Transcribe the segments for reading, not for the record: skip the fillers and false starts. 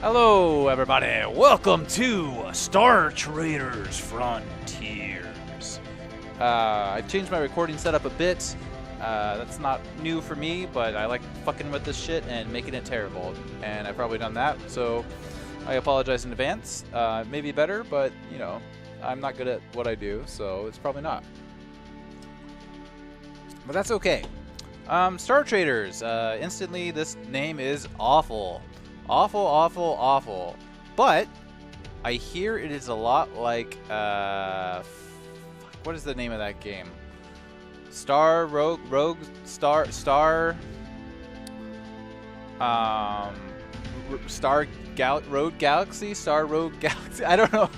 Hello, everybody. Welcome to Star Traders Frontiers. I've changed my recording setup a bit. That's not new for me, but I like fucking with this shit and making it terrible. And I've probably done that, so I apologize in advance. Maybe better, but, you know, I'm not good at what I do, so it's probably not. But that's okay. Star Traders. Instantly, this name is awful. Awful, awful, awful. But I hear it is a lot like what is the name of that game? Road Galaxy. I don't know.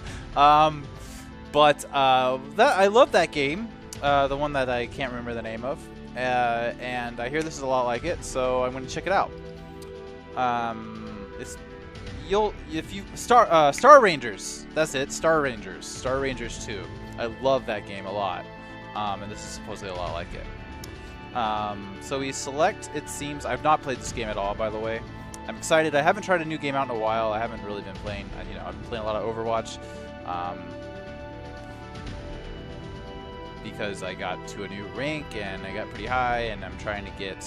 But I love that game. The one that I can't remember the name of. And I hear this is a lot like it, so I'm going to check it out. Star Rangers. That's it. Star Rangers 2. I love that game a lot. And this is supposedly a lot like it. So we select, it seems, I've not played this game at all, by the way. I'm excited. I haven't tried a new game out in a while. I haven't really been playing, I've been playing a lot of Overwatch. Because I got to a new rank and I got pretty high, and I'm trying to get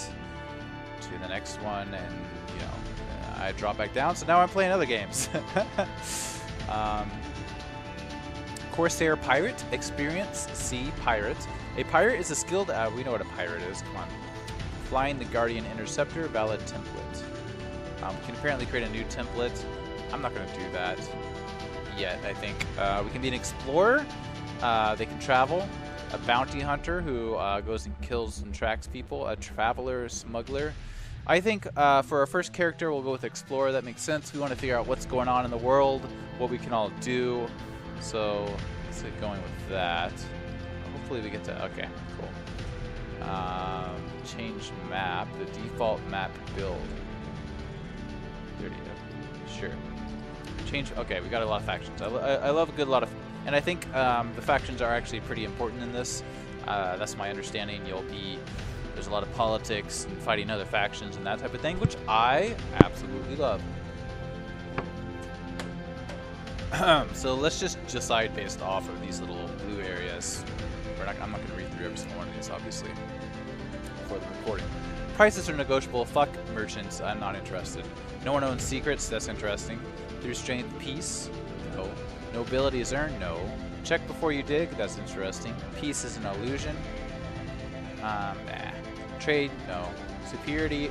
to the next one, and I dropped back down, so now I'm playing other games. Corsair Pirate Experience C Pirate. A pirate is a skilled, we know what a pirate is, come on. Flying the Guardian Interceptor, valid template. We can apparently create a new template. I'm not going to do that yet, I think. We can be an explorer. They can travel. A bounty hunter who goes and kills and tracks people. A traveler, smuggler. I think for our first character, we'll go with Explorer. That makes sense. We want to figure out what's going on in the world, what we can all do. So let's get going with that. Hopefully we get to... Okay, cool. Change map. The default map build. 30. Sure. Change... Okay, we got a lot of factions. I love a good lot of... And I think the factions are actually pretty important in this. That's my understanding. There's a lot of politics and fighting other factions and that type of thing, which I absolutely love. So let's just decide based off of these little blue areas. I'm not going to read through every single one of these, obviously, for the recording. Prices are negotiable. Fuck merchants. I'm not interested. No one owns secrets. That's interesting. Through strength, peace. No. Nobility is earned. No. Check before you dig. That's interesting. Peace is an illusion. Nah. Trade, no. Superiority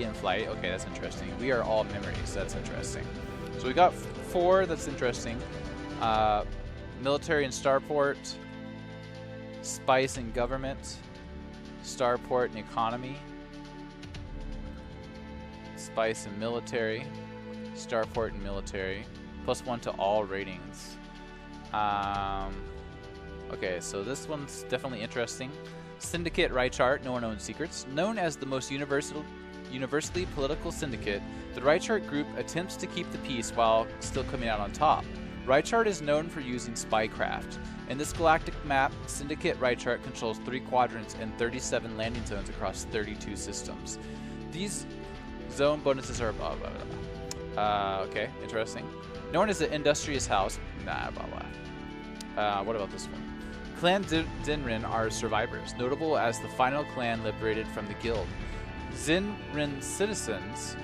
in flight. Okay, that's interesting. We are all memories. That's interesting. So we got 4. That's interesting. Military and starport. Spice and government. Starport and economy. Spice and military. Starport and military. +1 to all ratings. Okay, so this one's definitely interesting. Syndicate Reichart, no one owns secrets. Known as the most universally political syndicate, the Reichart group attempts to keep the peace while still coming out on top. Reichart is known for using spycraft. In this galactic map, Syndicate Reichart controls 3 quadrants and 37 landing zones across 32 systems. These zone bonuses are blah, blah, blah. Okay, interesting. Known as the Industrious House. Nah, blah, blah. What about this one? Clan Zinrin are survivors, notable as the final clan liberated from the guild. Zinrin citizens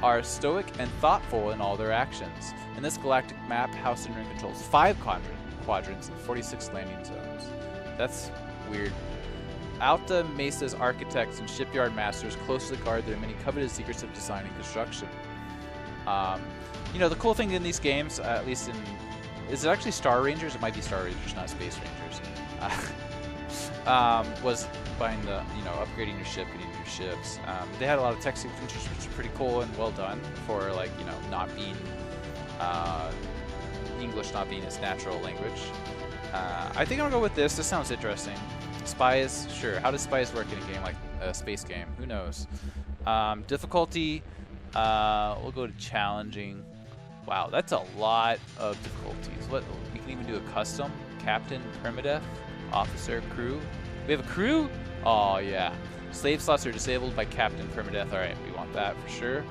are stoic and thoughtful in all their actions. In this galactic map, House Zinrin controls 5 quadrants and 46 landing zones. That's weird. Alta Mesa's architects and shipyard masters closely guard their many coveted secrets of design and construction. The cool thing in these games, at least in... Is it actually Star Rangers? It might be Star Rangers, not Space Rangers. Was buying the, upgrading your ship, getting new ships. They had a lot of text features, which are pretty cool and well done for, not being... English not being its natural language. I think I'll go with this. This sounds interesting. Spies, sure. How does spies work in a game like a space game? Who knows? Difficulty, we'll go to challenging. Wow, that's a lot of difficulties. We can even do a custom. Captain, permadeath, officer, crew. We have a crew? Oh, yeah. Slave slots are disabled by captain permadeath. All right, we want that for sure.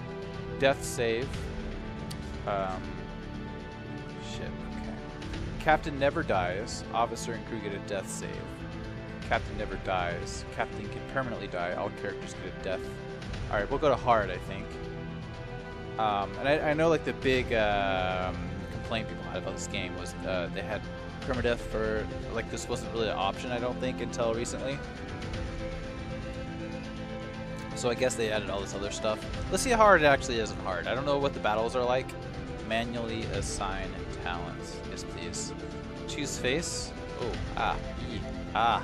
Death save. Shit, okay. Captain never dies. Officer and crew get a death save. Captain never dies. Captain can permanently die. All characters get a death. Alright, we'll go to hard, I think. And I know like the big complaint people had about this game was they had permadeath for, like, this wasn't really an option, I don't think, until recently. So I guess they added all this other stuff. Let's see how hard it actually is in hard. I don't know what the battles are like. Manually assign talents. Yes, please. Choose face. Oh, ah, e, ah,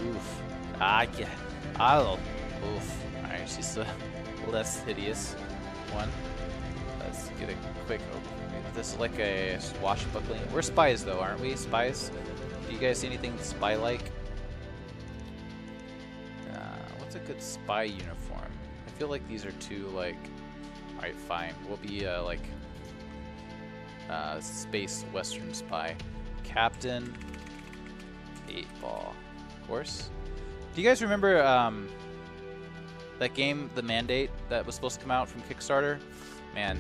oof, ah, yeah, ah, oof. Alright, she's the less hideous one. Let's get a quick. Oh, this is like a swashbuckling. We're spies, though, aren't we? Spies. Do you guys see anything spy-like? What's a good spy uniform? I feel like these are too like. All right, fine. We'll be like space western spy. Captain 8-Ball, of course. Do you guys remember that game, The Mandate, that was supposed to come out from Kickstarter? Man,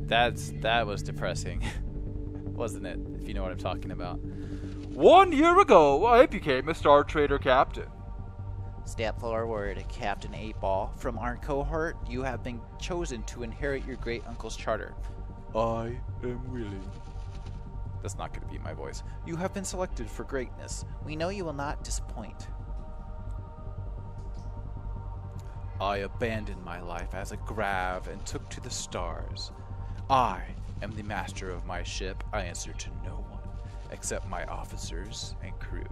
that was depressing, wasn't it? If you know what I'm talking about. 1 year ago, I became a Star Trader captain. Step forward, Captain 8-Ball. From our cohort, you have been chosen to inherit your great uncle's charter. I am willing. That's not going to be my voice. You have been selected for greatness. We know you will not disappoint. I abandoned my life as a grav and took to the stars. I am the master of my ship. I answer to no one except my officers and crew.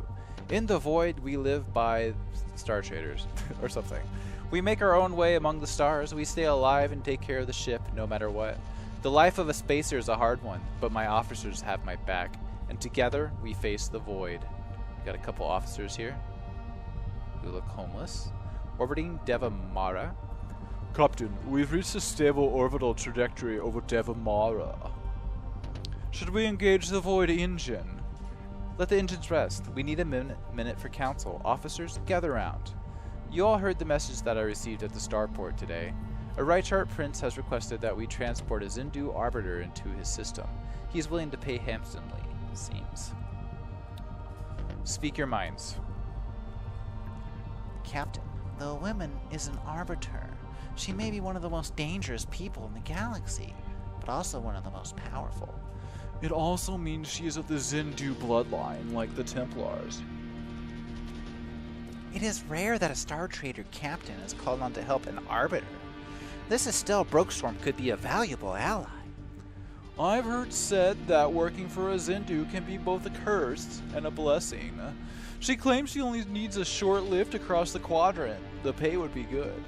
In the void, we live by Star Traders or something. We make our own way among the stars. We stay alive and take care of the ship no matter what. The life of a spacer is a hard one, but my officers have my back, and together we face the void. We got a couple officers here who look homeless. Orbiting Devamara. Captain, we've reached a stable orbital trajectory over Devamara. Should we engage the void engine? Let the engines rest. We need a minute for council. Officers, gather round. You all heard the message that I received at the starport today. A Reichart prince has requested that we transport a Zindu arbiter into his system. He is willing to pay handsomely, it seems. Speak your minds. Captain, the woman is an arbiter. She may be one of the most dangerous people in the galaxy, but also one of the most powerful. It also means she is of the Zindu bloodline, like the Templars. It is rare that a Star Trader captain is called on to help an arbiter. This Estelle Brokestorm could be a valuable ally. I've heard said that working for a Zindu can be both a curse and a blessing. She claims she only needs a short lift across the quadrant. The pay would be good.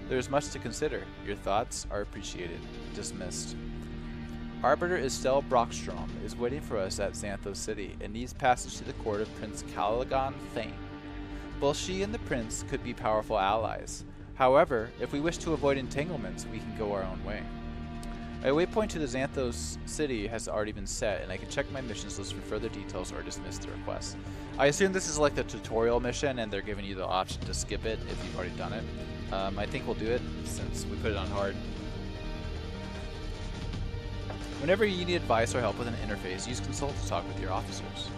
There's much to consider. Your thoughts are appreciated. Dismissed. Arbiter Estelle Brockstrom is waiting for us at Xanthos City and needs passage to the court of Prince Caligon Thane. Both she and the prince could be powerful allies. However, if we wish to avoid entanglements, we can go our own way. A waypoint to the Xanthos City has already been set, and I can check my missions list for further details or dismiss the request. I assume this is like the tutorial mission, and they're giving you the option to skip it if you've already done it. I think we'll do it, since we put it on hard. Whenever you need advice or help with an interface, use Consult to talk with your officers.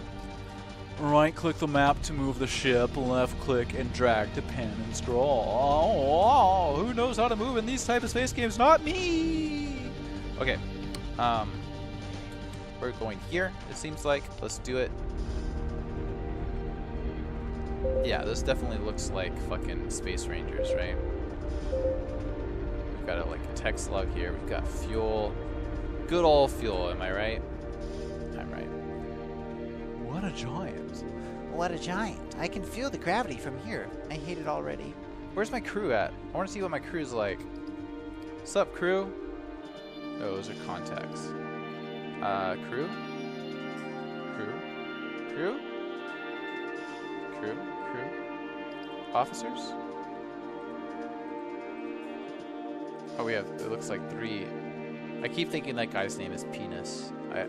Right-click the map to move the ship, left-click and drag to pen and scroll. Who knows how to move in these type of space games? Not me! Okay, we're going here, it seems like. Let's do it. Yeah, this definitely looks like fucking Space Rangers, right? We've got like a tech slug here. We've got fuel. Good old fuel, am I right? I'm right. What a giant. What a giant. I can feel the gravity from here. I hate it already. Where's my crew at? I want to see what my crew's like. What's up, crew? Oh, those are contacts. Crew? Crew? Crew? Crew? Crew? Officers? Oh, we have, it looks like 3. I keep thinking that guy's name is Penis. I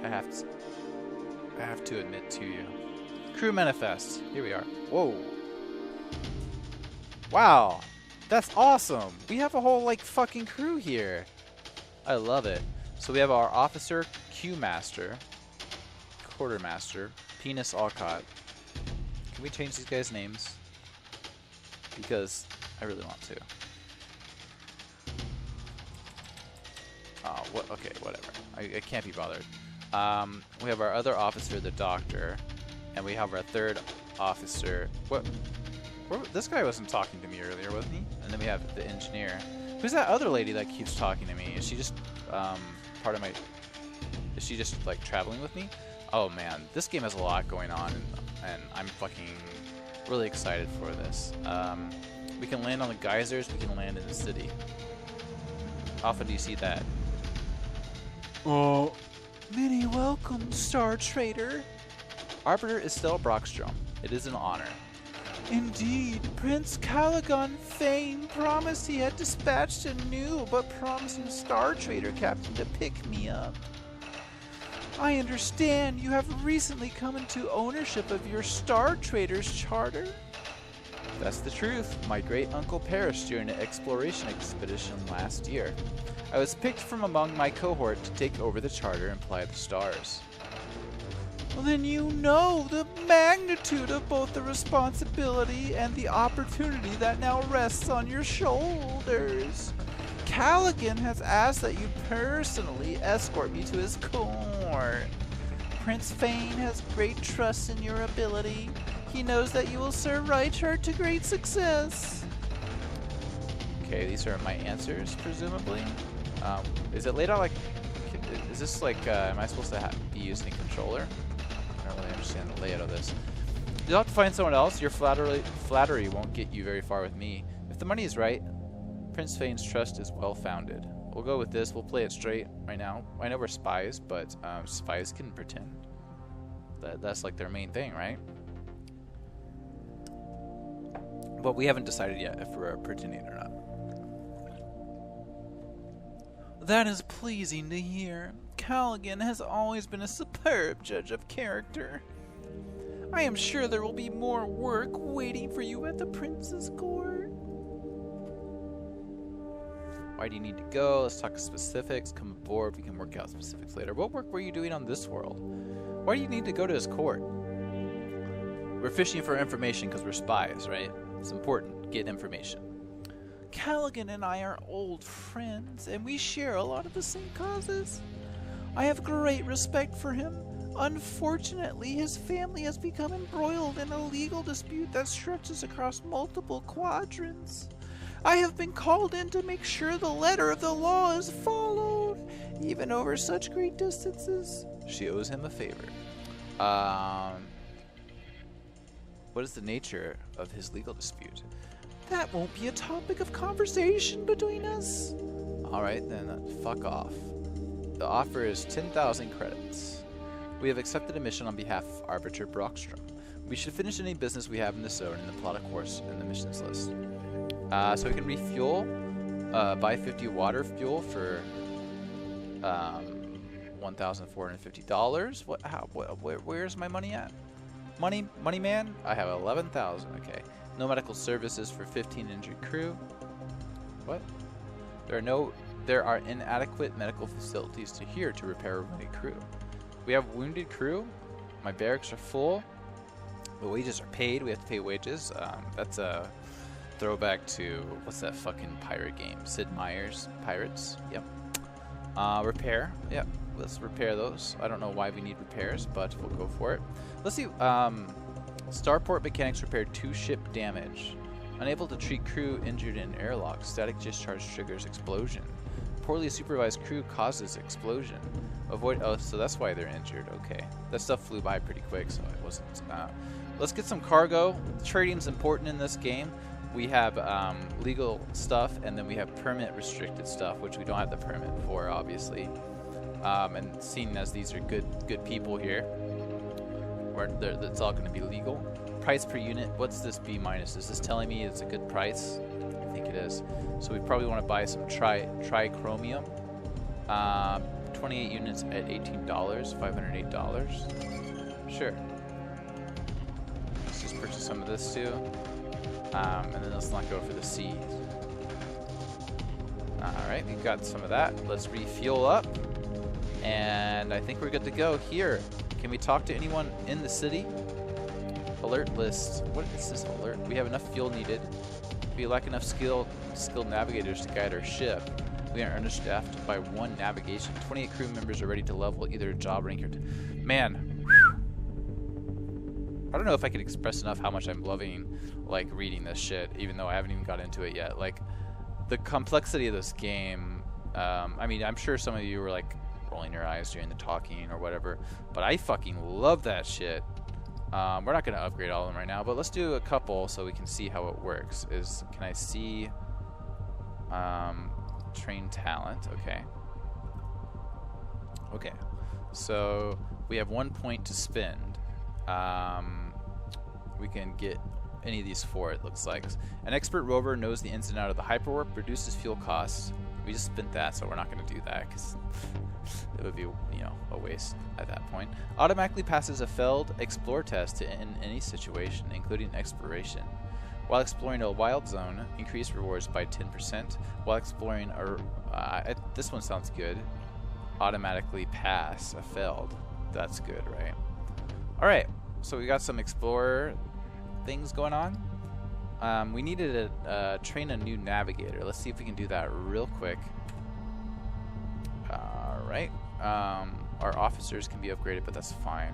have to admit to you. Crew manifest. Here we are. Whoa. Wow. That's awesome. We have a whole like fucking crew here. I love it. So we have our officer, Q Master, Quartermaster, Penis Alcott. Can we change these guys' names? Because I really want to. Oh, what? Okay, whatever. I can't be bothered. We have our other officer, the Doctor, and we have our third officer. What? This guy wasn't talking to me earlier, wasn't he? And then we have the engineer. Who's that other lady that keeps talking to me? Is she just part of my? Is she just like traveling with me? Oh man, this game has a lot going on, and I'm fucking really excited for this. We can land on the geysers. We can land in the city. How often do you see that? Oh, many welcome, Star Trader. Arbiter Estelle Brockstrom. It is an honor. Indeed, Prince Caligon Fane promised he had dispatched a new but promising Star Trader captain to pick me up. I understand you have recently come into ownership of your Star Trader's charter. That's the truth. My great uncle perished during an exploration expedition last year. I was picked from among my cohort to take over the charter and fly the stars. Well, then you know the magnitude of both the responsibility and the opportunity that now rests on your shoulders. Caligan has asked that you personally escort me to his court. Prince Fane has great trust in your ability. He knows that you will serve Reichard to great success. Okay, these are my answers, presumably. Is it laid out like... Is this like... am I supposed to be using a controller? I don't really understand the layout of this. You'll have to find someone else. Your flattery won't get you very far with me. If the money is right, Prince Fane's trust is well-founded. We'll go with this. We'll play it straight right now. I know we're spies, but spies can pretend. That's like their main thing, right? But we haven't decided yet if we're pretending or not. That is pleasing to hear. Caligan has always been a superb judge of character. I am sure there will be more work waiting for you at the prince's court. Why do you need to go? Let's talk specifics. Come aboard. We can work out specifics later. What work were you doing on this world? Why do you need to go to his court? We're fishing for information because we're spies, right? It's important. Get information. Caligan and I are old friends, and we share a lot of the same causes. I have great respect for him. Unfortunately, his family has become embroiled in a legal dispute that stretches across multiple quadrants. I have been called in to make sure the letter of the law is followed, even over such great distances. She owes him a favor. What is the nature of his legal dispute? That won't be a topic of conversation between us. Alright, then fuck off. The offer is 10,000 credits. We have accepted a mission on behalf of Arbiter Brockstrom. We should finish any business we have in the zone and then plot a course in the missions list. So we can refuel, buy 50 water fuel for $1,450. Where's my money at? Money man? I have 11,000. Okay. No medical services for 15 injured crew. What? There are inadequate medical facilities here to repair wounded crew. We have wounded crew. My barracks are full. The wages are paid. We have to pay wages. That's a throwback to what's that fucking pirate game? Sid Meier's Pirates. Yep. Repair. Yep. Let's repair those. I don't know why we need repairs, but we'll go for it. Let's see. Starport mechanics repaired 2 ship damage. Unable to treat crew injured in airlock. Static discharge triggers explosion. Poorly supervised crew causes explosion. Avoid. Oh, so that's why they're injured. Okay. That stuff flew by pretty quick, so it wasn't. Let's get some cargo. Trading's important in this game. We have legal stuff, and then we have permit restricted stuff, which we don't have the permit for, obviously. And seeing as these are good people here, it's all going to be legal. Price per unit. What's this B minus? Is this telling me it's a good price? I think it is. So we probably want to buy some trichromium. 28 units at $18, $508. Sure. Let's just purchase some of this too. And then let's not go for the C. Alright, we've got some of that. Let's refuel up. And I think we're good to go here. Can we talk to anyone in the city? Alert list. What is this alert? We have enough fuel needed. We lack enough skilled navigators to guide our ship. We are understaffed by 1 navigation. 28 crew members are ready to level either a job rank or... Man. I don't know if I can express enough how much I'm loving, like, reading this shit, even though I haven't even got into it yet. Like, the complexity of this game, I mean, I'm sure some of you were, like, rolling your eyes during the talking or whatever, but I fucking love that shit. We're not going to upgrade all of them right now, but let's do a couple so we can see how it works. Can I see train talent? Okay. Okay. So we have 1 point to spend. We can get any of these 4, it looks like. An expert rover knows the ins and out of the hyperwarp, reduces fuel costs. We just spent that, so we're not going to do that because it would be, you know, a waste at that point. Automatically passes a failed explore test in any situation, including exploration. While exploring a wild zone, increase rewards by 10%. While exploring this one sounds good. Automatically pass a failed. That's good, right? All right. So we got some explorer things going on. We needed to train a new navigator. Let's see if we can do that real quick. Alright. Our officers can be upgraded, but that's fine.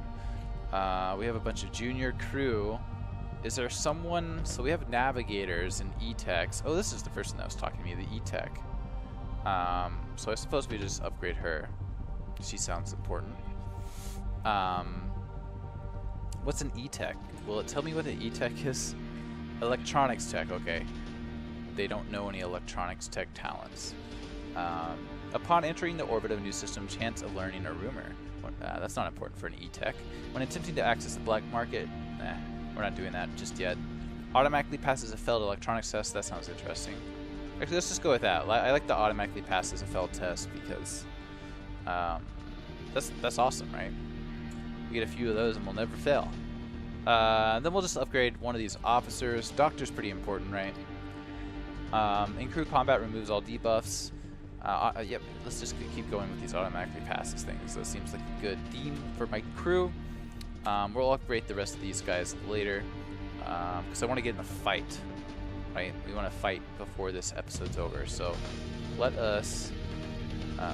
We have a bunch of junior crew. Is there someone... So we have navigators and E-techs. Oh, this is the person that was talking to me, the E-tech. So I suppose we just upgrade her. She sounds important. What's an E-tech? Will it tell me what an E-tech is? Electronics tech, okay. They don't know any electronics tech talents. Upon entering the orbit of a new system, chance of learning a rumor. That's not important for an E-tech. When attempting to access the black market, we're not doing that just yet. Automatically passes a failed electronics test. That sounds interesting. Actually, let's just go with that. I like the automatically passes a failed test because that's awesome, right? We get a few of those and we'll never fail. Then we'll just upgrade one of these officers. Doctor's pretty important, right? In crew combat removes all debuffs. Yep, let's just keep going with these automatically passes things. That seems like a good theme for my crew. We'll upgrade the rest of these guys later because I want to get in a fight, right? We want to fight before this episode's over. So let us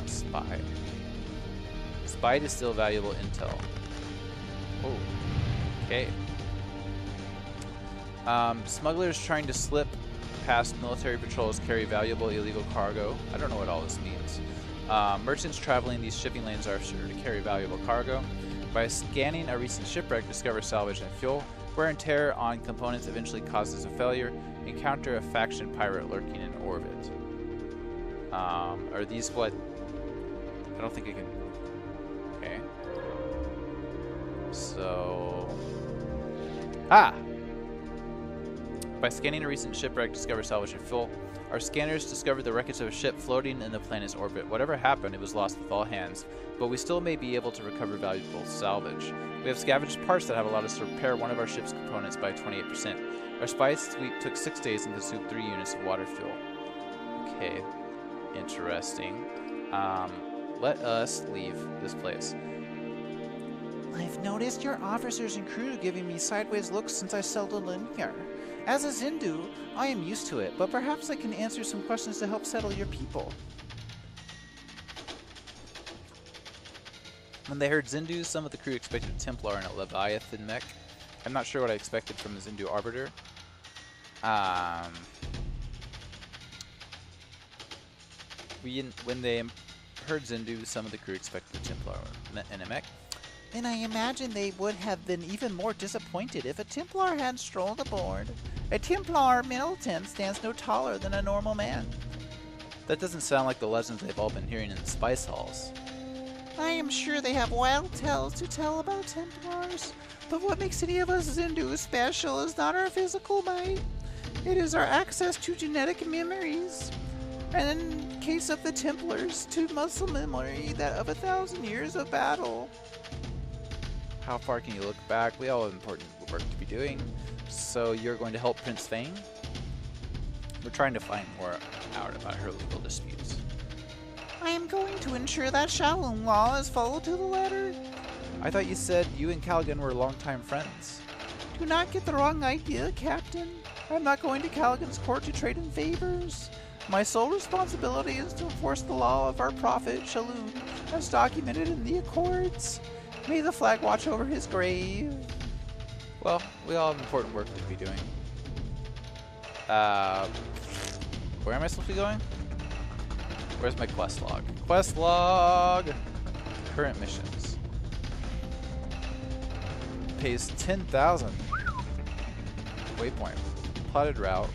spy. Spy to still valuable intel. Oh, okay. Smugglers trying to slip past military patrols carry valuable illegal cargo. I don't know what all this means. Merchants traveling these shipping lanes are sure to carry valuable cargo. By scanning a recent shipwreck, discover salvage and fuel. Wear and tear on components eventually causes a failure. Encounter a faction pirate lurking in orbit. Are these what? I don't think I can... Okay. So... Ah! By scanning a recent shipwreck, discover salvage and fuel. Our scanners discovered the wreckage of a ship floating in the planet's orbit. Whatever happened, it was lost with all hands, but we still may be able to recover valuable salvage. We have scavenged parts that have allowed us to repair one of our ship's components by 28%. Our spy sweep took 6 days and consumed 3 units of water fuel. Okay, interesting. Let us leave this place. I've noticed your officers and crew giving me sideways looks since I settled in here. As a Zindu, I am used to it, but perhaps I can answer some questions to help settle your people. When they heard Zindus, some of the crew expected a Templar and a Leviathan mech. I'm not sure what I expected from a Zindu Arbiter. When they heard Zindu, some of the crew expected a Templar and a mech. Then I imagine they would have been even more disappointed if a Templar had strolled aboard. A Templar militant stands no taller than a normal man. That doesn't sound like the legends they've all been hearing in the spice halls. I am sure they have wild tales to tell about Templars, but what makes any of us Zindu special is not our physical might. It is our access to genetic memories. And in case of the Templars, to muscle memory that of 1,000 years of battle. How far can you look back? We all have important work to be doing. So you're going to help Prince Fane? We're trying to find more out about her legal disputes. I am going to ensure that Shaolin law is followed to the letter. I thought you said you and Callaghan were longtime friends. Do not get the wrong idea, Captain. I'm not going to Callaghan's court to trade in favors. My sole responsibility is to enforce the law of our prophet, Shalom, as documented in the Accords. May the flag watch over his grave. Well, we all have important work to be doing. Where am I supposed to be going? Where's my quest log? Quest log! Current missions. Pays 10,000. Waypoint. Plotted route.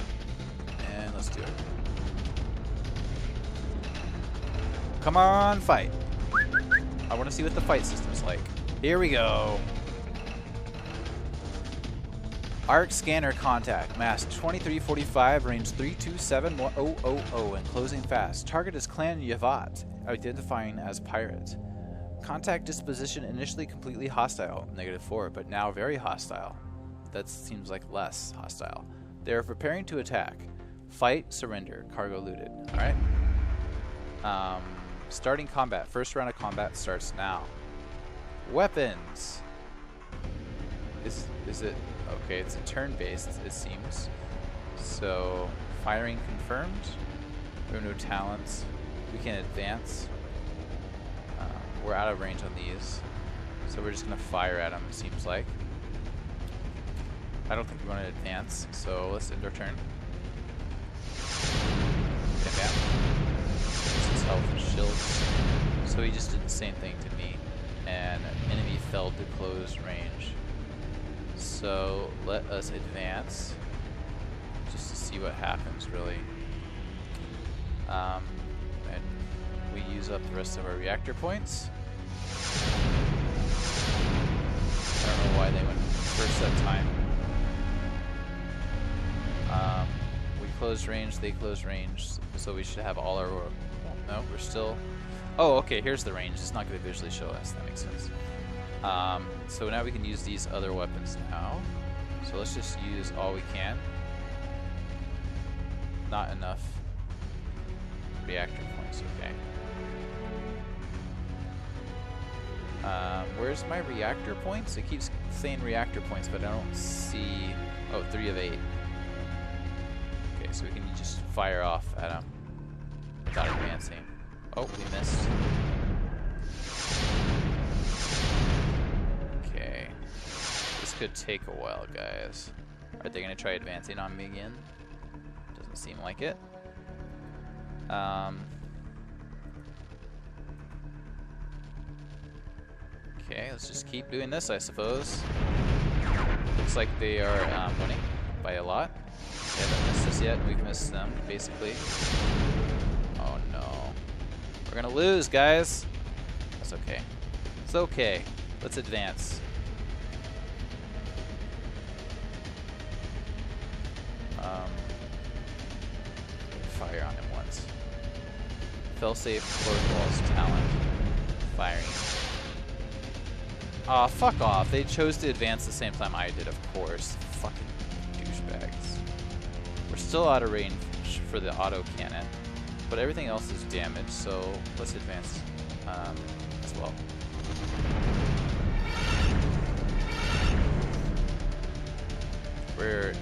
And let's do it. Come on, fight. I want to see what the fight system's like. Here we go. Arc scanner contact. Mass 2345, range 3271000, and closing fast. Target is Clan Yavat, identifying as pirate. Contact disposition initially completely hostile, -4, but now very hostile. That seems like less hostile. They are preparing to attack. Fight, surrender, cargo looted. Alright. Starting combat. First round of combat starts now. Weapons. Is it okay? It's a turn-based, it seems. So firing confirmed. We have no talents. We can advance. We're out of range on these, so we're just gonna fire at them. It seems like. I don't think we want to advance, so let's end our turn. His health and shields. So he just did the same thing to me, and enemy fell to close range. So let us advance, just to see what happens, really. And we use up the rest of our reactor points. I don't know why they went first that time. We closed range, they closed range, so we should have all our... No, we're still... Oh, okay, here's the range. It's not going to visually show us. That makes sense. So now we can use these other weapons now. So let's just use all we can. Not enough reactor points, okay. Where's my reactor points? It keeps saying reactor points, but I don't see... Oh, 3 of 8. Okay, so we can just fire off at them without advancing. Oh, we missed. Okay. This could take a while, guys. Are they going to try advancing on me again? Doesn't seem like it. Okay, let's just keep doing this, I suppose. Looks like they are winning by a lot. They haven't missed us yet. We've missed them, basically. Oh no. We're gonna lose, guys. That's okay. It's okay. Let's advance. Fire on him once. Failsafe, protocols, talent, firing. Aw, fuck off. They chose to advance the same time I did, of course. Fucking douchebags. We're still out of range for the auto cannon, but everything else is damaged, so let's advance as well. We're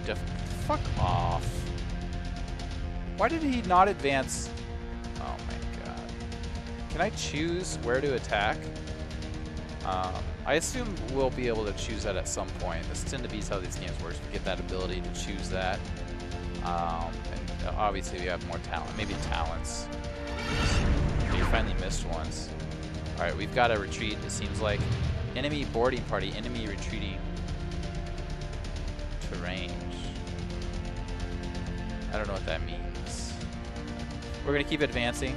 fuck off. Why did he not advance? Oh my god. Can I choose where to attack? I assume we'll be able to choose that at some point. This tends to be how these games work. We get that ability to choose that. And obviously we have more talent. Maybe talents. Okay, you finally missed once. Alright, we've got to retreat, it seems like. Enemy boarding party, enemy retreating to range. I don't know what that means. We're going to keep advancing.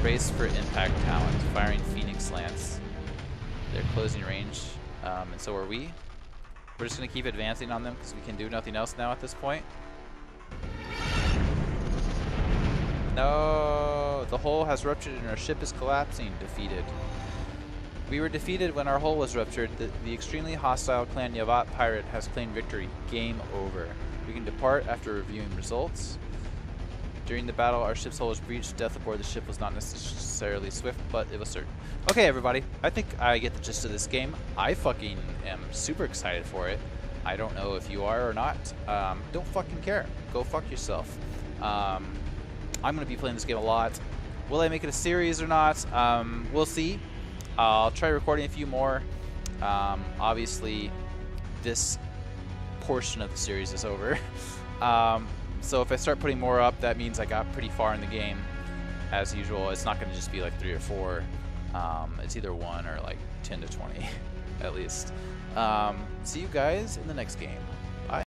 Brace for impact talent. Firing Phoenix Lance. They're closing range, and so are we. We're just going to keep advancing on them because we can do nothing else now at this point. No! The hull has ruptured and our ship is collapsing. Defeated. We were defeated when our hull was ruptured. The extremely hostile Clan Yavat pirate has claimed victory. Game over. We can depart after reviewing results. During the battle, our ship's hull was breached. Death aboard the ship was not necessarily swift, but it was certain. Okay, everybody. I think I get the gist of this game. I fucking am super excited for it. I don't know if you are or not. Don't fucking care. Go fuck yourself. I'm going to be playing this game a lot. Will I make it a series or not? We'll see. I'll try recording a few more. Obviously, this portion of the series is over. So if I start putting more up, that means I got pretty far in the game. As usual, it's not going to just be like 3 or 4. It's either 1 or like 10 to 20 at least. See you guys in the next game.